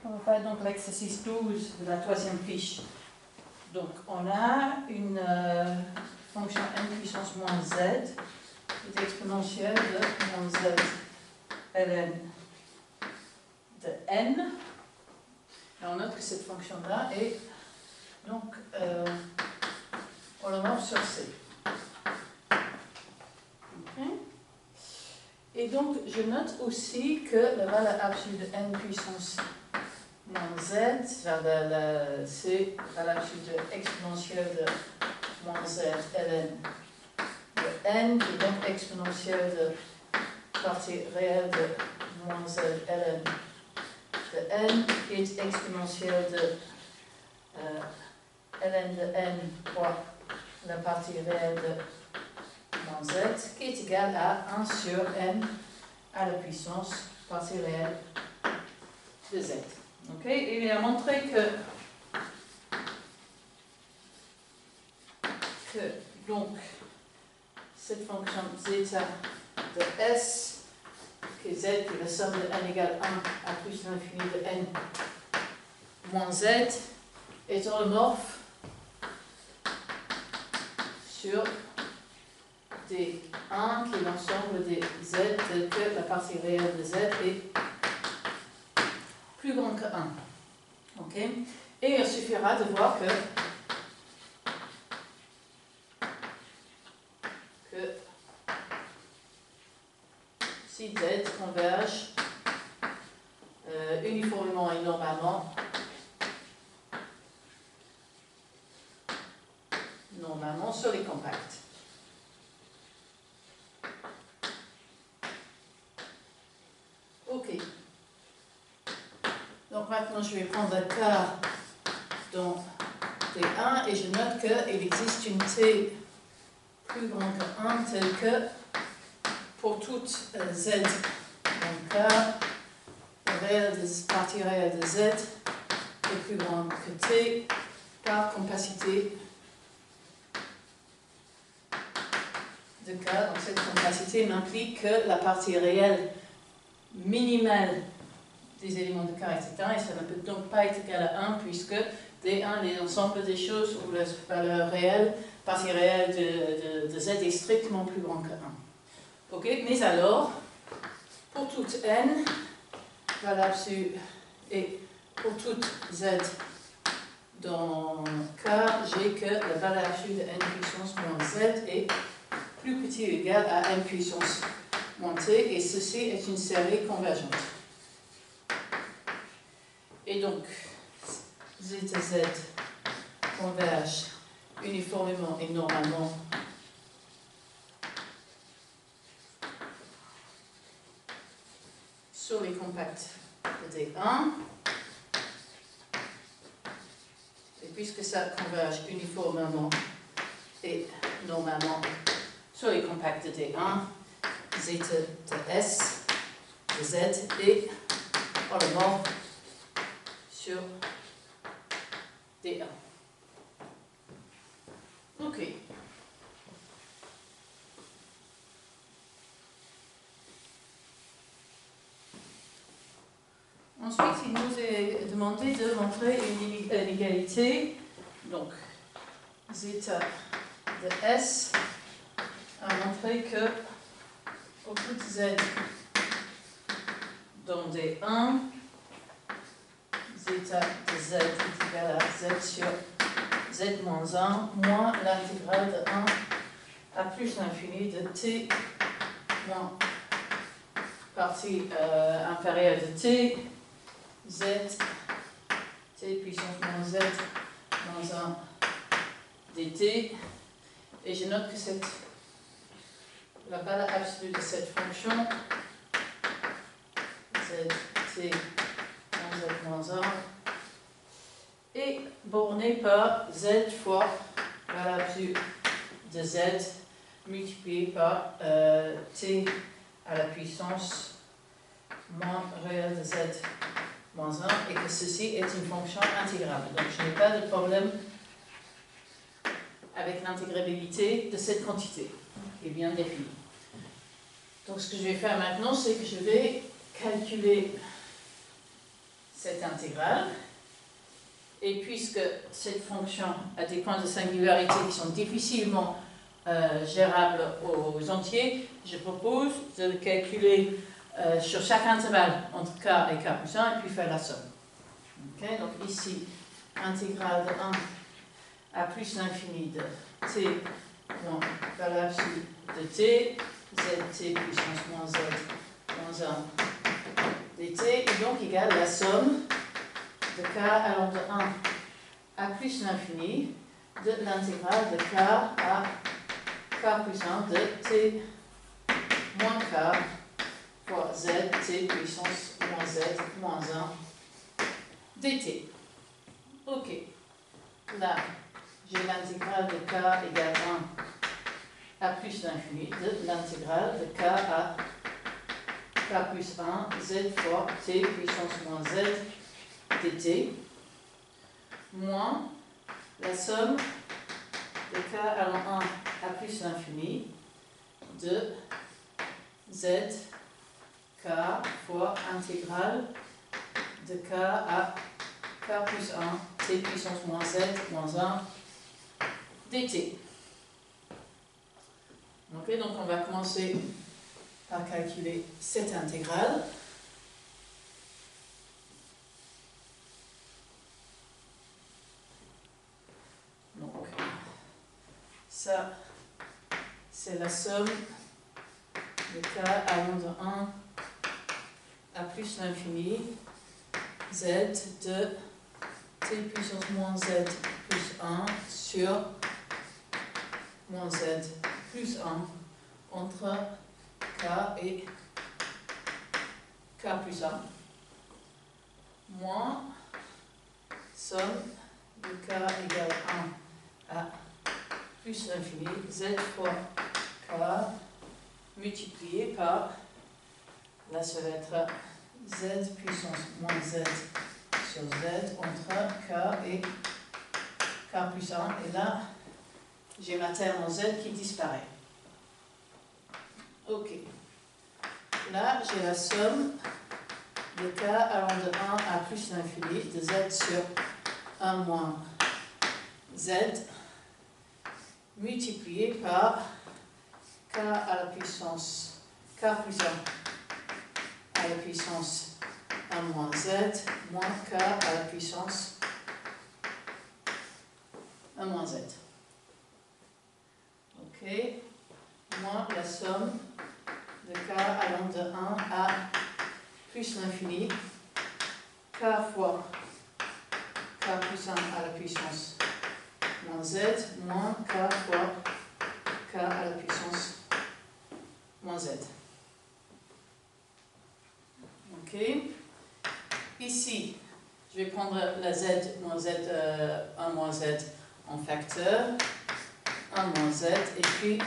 On va faire donc l'exercice 12 de la troisième fiche. Donc on a une fonction n puissance moins z qui est exponentielle de moins z ln de n. Et on note que cette fonction-là est donc holomorphe sur C. Okay. Et donc je note aussi que la valeur absolue de n puissance moins z, c'est la valeur absolue de exponentielle de moins z ln de n, qui est donc exponentielle de partie réelle de moins z ln de n, qui est exponentielle de ln de n fois la partie réelle de moins z, qui est égale à 1 sur n à la puissance partie réelle de z. Okay. Et il a montré que donc cette fonction zeta de s, qui est z, qui est la somme de n égale 1 à plus l'infini de n moins z, est holomorphe sur D1, qui est l'ensemble des z, tel que la partie réelle de z est plus grand que 1. Okay. Et il suffira de voir que si z converge uniformément et normalement sur les compacts. Ok. Donc maintenant je vais prendre le cas dans T1 et je note qu'il existe une T plus grande que 1 telle que pour toute z dans K, la partie réelle de z est plus grande que T par compacité de K. Donc cette compacité m'implique que la partie réelle minimale des éléments de K, etc. Et ça ne peut donc pas être égal à 1 puisque D1 est l'ensemble des choses où la valeur réelle, partie réelle de Z est strictement plus grande que 1. Ok, mais alors, pour toute n, valeur absolue, et pour toute Z dans K, j'ai que la valeur absolue de n puissance moins Z est plus petit ou égal à n puissance moins t, et ceci est une série convergente. Et donc, zeta z converge uniformément et normalement sur les compacts de D1. Et puisque ça converge uniformément et normalement sur les compacts de D1, zeta de S de Z est holomorphe sur D1. Ok. Ensuite, il nous est demandé de montrer une inégalité. Donc, zeta de S a montré que pour toute Z dans D1, zeta de Z est égal à Z sur Z moins 1 moins l'intégrale de 1 à plus l'infini de T moins partie inférieure de T, Z, T puissance moins Z moins 1 dt. Et je note que la valeur absolue de cette fonction, Z, T moins Z moins 1, est bornée par Z fois la valeur absolue de Z multiplié par T à la puissance moins réelle de Z moins 1 et que ceci est une fonction intégrable. Donc je n'ai pas de problème avec l'intégrabilité de cette quantité qui est bien définie. Donc ce que je vais faire maintenant, c'est que je vais calculer cette intégrale. Et puisque cette fonction a des points de singularité qui sont difficilement gérables aux entiers, je propose de le calculer sur chaque intervalle entre k et k plus 1 et puis faire la somme. Okay, donc ici, intégrale de 1 à plus l'infini de t moins valeur absolue de t, zt puissance moins z moins 1 dt, et donc égale la somme de k allant de 1 à plus l'infini de l'intégrale de k à k plus 1 de t moins k fois z, t puissance moins z moins 1 dt. Ok. Là, j'ai l'intégrale de k égale 1 à plus l'infini de l'intégrale de k à k plus 1 z fois t puissance moins z dt, moins la somme de k allant 1 à plus l'infini de z k fois intégrale de k à k plus 1 t puissance moins z moins 1 dt. Okay, donc on va commencer par calculer cette intégrale. Donc, ça, c'est la somme de k allant de 1 à plus l'infini z de t puissance moins z plus 1 sur moins z plus 1 entre k et k plus 1 moins somme de k égale 1 à plus l'infini z fois k multiplié par, là ça va être z puissance moins z sur z entre k et k plus 1, et là j'ai ma terme en z qui disparaît. Ok. Là j'ai la somme de k allant de 1 à plus l'infini de z sur 1 moins z multiplié par k à la puissance k plus 1 à la puissance 1 moins z moins k à la puissance 1 moins z. Ok. Moins la somme de k allant de 1 à plus l'infini k fois k plus 1 à la puissance moins z moins k fois k à la puissance moins z. Ok. Ici, je vais prendre la z moins z, 1 moins z en facteur, 1 moins z, et puis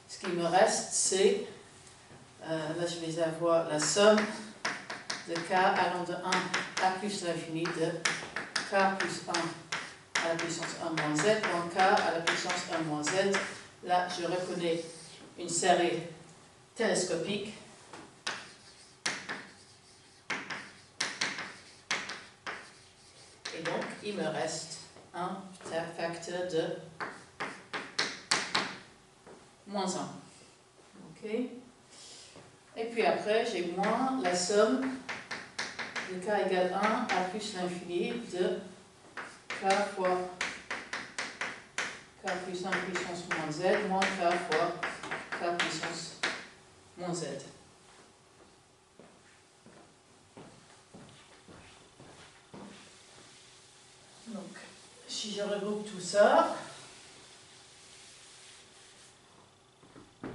ce qui me reste c'est, là je vais avoir la somme de k allant de 1 à plus l'infini de k plus 1 à la puissance 1 moins z moins k à la puissance 1 moins z. Là je reconnais une série télescopique. Et donc il me reste un facteur de moins 1. Ok. Et puis après, j'ai moins la somme de k égale 1 à plus l'infini de k fois k plus 1 puissance moins z moins k fois k puissance moins z. Donc, si je regroupe tout ça,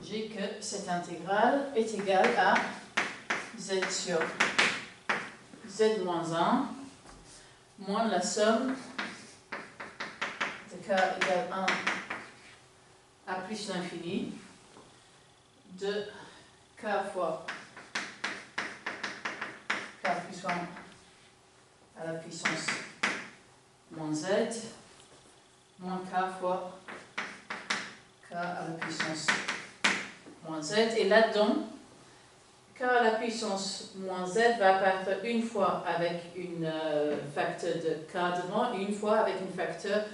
j'ai que cette intégrale est égale à z sur z moins 1 moins la somme de k égale 1 à plus l'infini de k fois k plus 1 à la puissance moins z moins k fois k à la puissance moins z. Et là-dedans, k à la puissance moins z va apparaître une fois avec une facteur de k devant, et une fois avec une facteur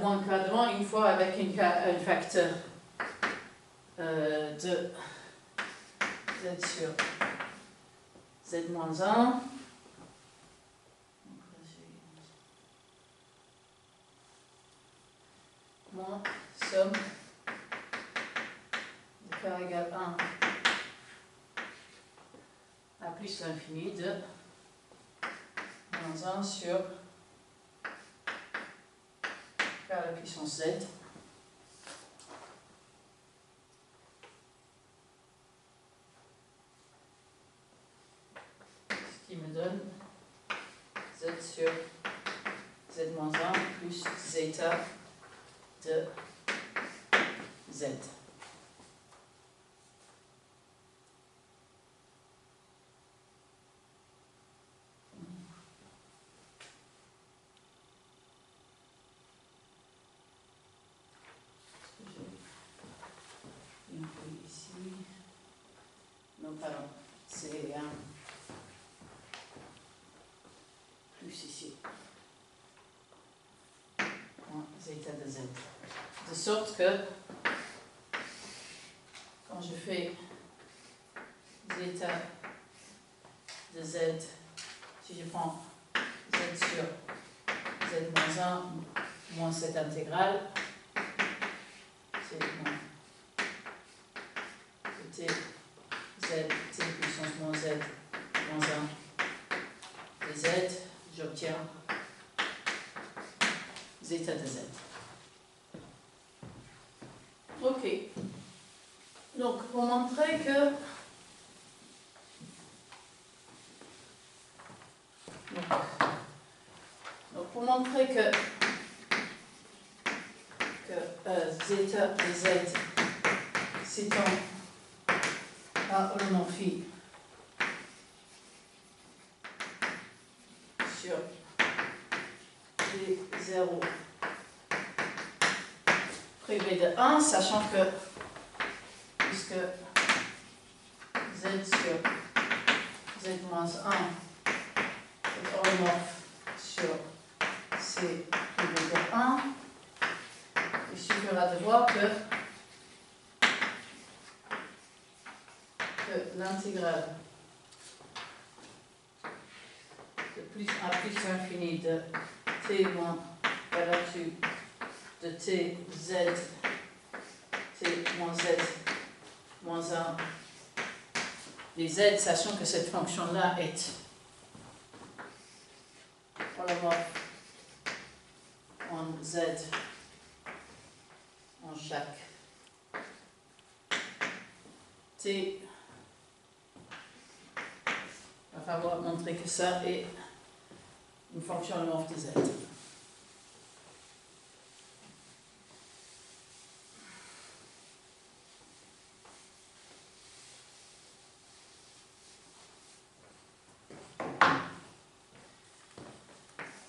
moins k devant, une fois avec un facteur de z sur z moins 1. Moins somme de k égale 1 à plus l'infini de moins 1 sur k à la puissance z. Ce qui me donne z sur z moins 1 plus zeta de z. Non, pardon, c'est un plus ici, moins zeta de z. De sorte que, quand je fais zeta de z, si je prends z sur z moins 1 moins cette intégrale, c'est moins t z puissance moins z moins 1 de z, j'obtiens zeta de z. Ok. Donc, pour montrer que pour montrer que zeta de z s'étend à holomorphie sur D0 privé de 1, sachant que puisque z sur z moins 1 est holomorphe sur c privé de 1, il suffira de voir que l'intégrale de plus à plus l'infini de t moins là-dessus de t z t moins z moins 1 des z, sachant que cette fonction-là est holomorphe en z en chaque t. Il va falloir montrer que ça est une fonction holomorphe de z.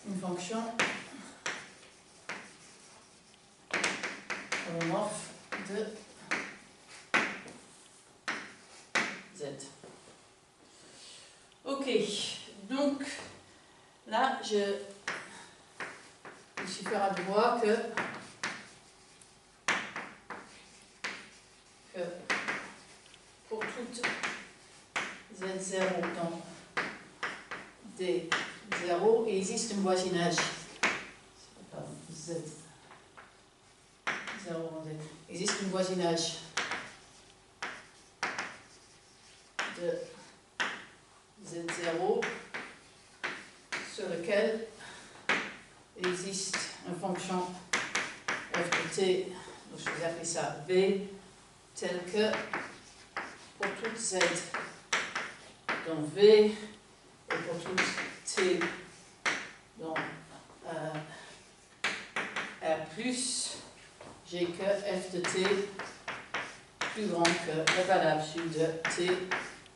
Une fonction holomorphe de z. Ok, donc là, il suffira de voir que pour toute z0 dans D0, il existe un voisinage. Pardon, z0 dans D. Il existe un voisinage de z0 sur lequel il existe une fonction f de t, donc je vais appeler ça v, tel que pour toute z dans v et pour toute t dans R+, j'ai que f de t plus grand que le valable absolu de t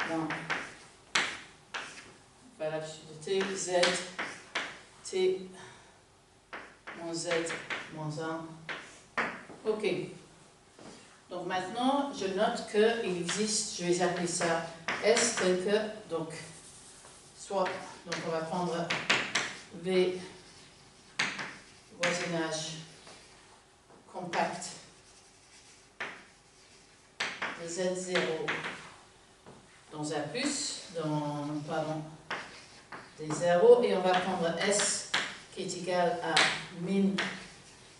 dans valable absolu de t, z, t moins z moins 1. Ok. Donc maintenant, je note qu'il existe, je vais appeler ça S tel que, donc, soit, donc on va prendre V voisinage compact de Z0 dans A+, pardon, des 0, et on va prendre S qui est égal à min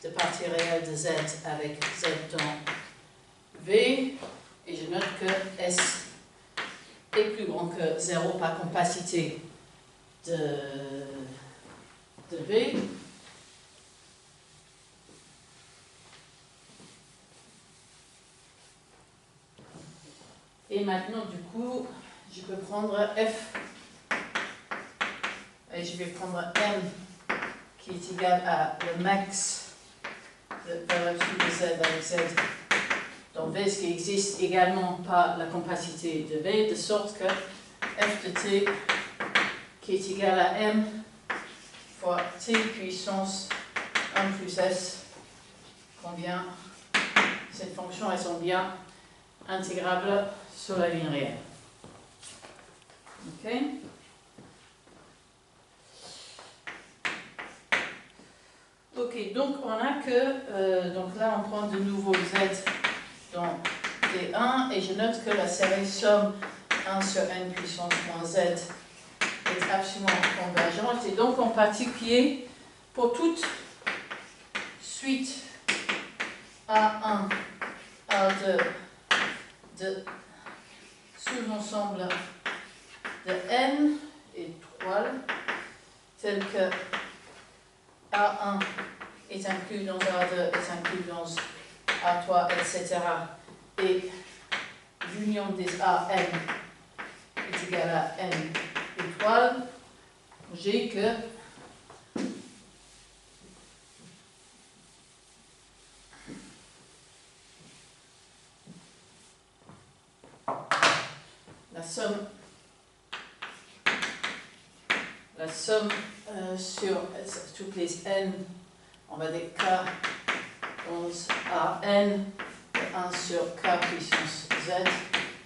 de partie réelle de Z avec Z dans V, et je note que S est plus grand que 0 par compacité de V. Et maintenant, du coup, je peux prendre F, et je vais prendre M qui est égal à le max de valeur absolue de Z avec Z dans V, ce qui existe également par la compacité de V, de sorte que F de T qui est égal à M fois T puissance 1 plus S convient, cette fonction, elles sont bien intégrables sur la ligne réelle. Ok. Ok, donc on a que, donc là on prend de nouveau Z dans D1 et je note que la série somme 1 sur n puissance moins Z est absolument convergente, et donc en particulier pour toute suite A1, A2 de sous-ensemble de n étoiles tel que A1 est inclus dans A2, est inclus dans A3, etc. et l'union des AN est égale à n étoiles, j'ai que la somme sur toutes les n, on va dire k 11 à n de 1 sur k puissance z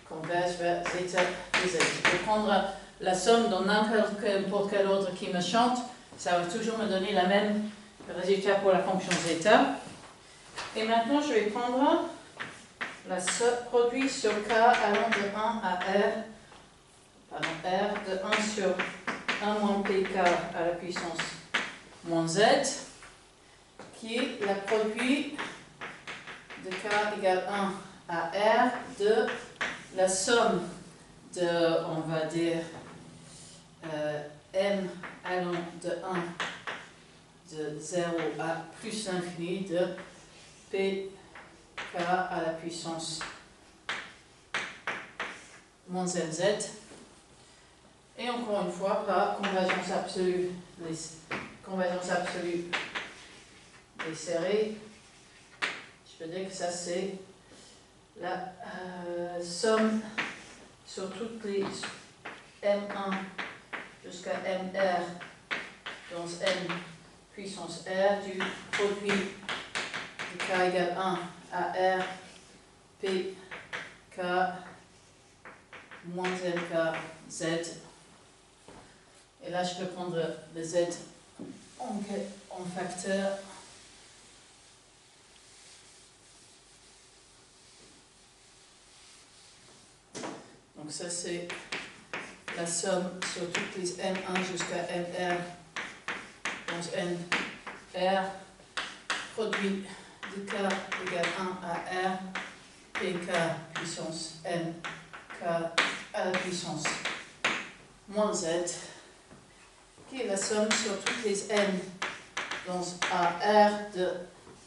converge vers zeta de z. Je peux prendre la somme dans n'importe quel ordre qui me chante, ça va toujours me donner le même résultat pour la fonction zeta. Et maintenant je vais prendre le produit sur k allant de 1 à r de 1 sur 1 moins pk à la puissance moins z, qui est le produit de k égale 1 à r de la somme de, on va dire, m allant de 1 de 0 à plus l'infini de pk à la puissance moins mz. Et encore une fois, par convergence absolue des séries, je peux dire que ça c'est la somme sur toutes les m1 jusqu'à mr dans n puissance r du produit de k égale 1 à r p k moins lk z. Et là, je peux prendre le z en facteur. Donc ça, c'est la somme sur toutes les m1 jusqu'à mr dans n r, produit de k égale 1 à r, pk puissance n, k à la puissance moins z, qui est la somme sur toutes les n dans AR de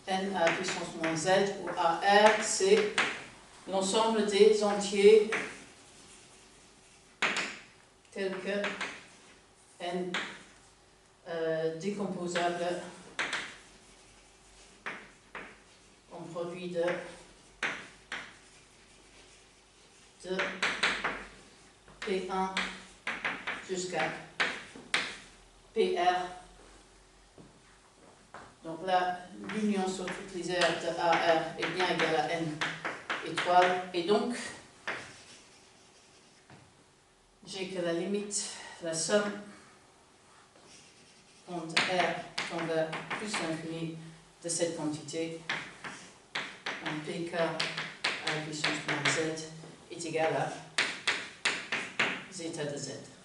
n à la puissance moins z, où AR c'est l'ensemble des entiers tels que n décomposable en produit de P1 jusqu'à PR. Donc là, l'union sur toutes les R de AR est bien égale à n étoile. Et donc, j'ai que la limite, la somme entre R tend plus l'infini de cette quantité en pk à la puissance moins z est égal à zeta de z.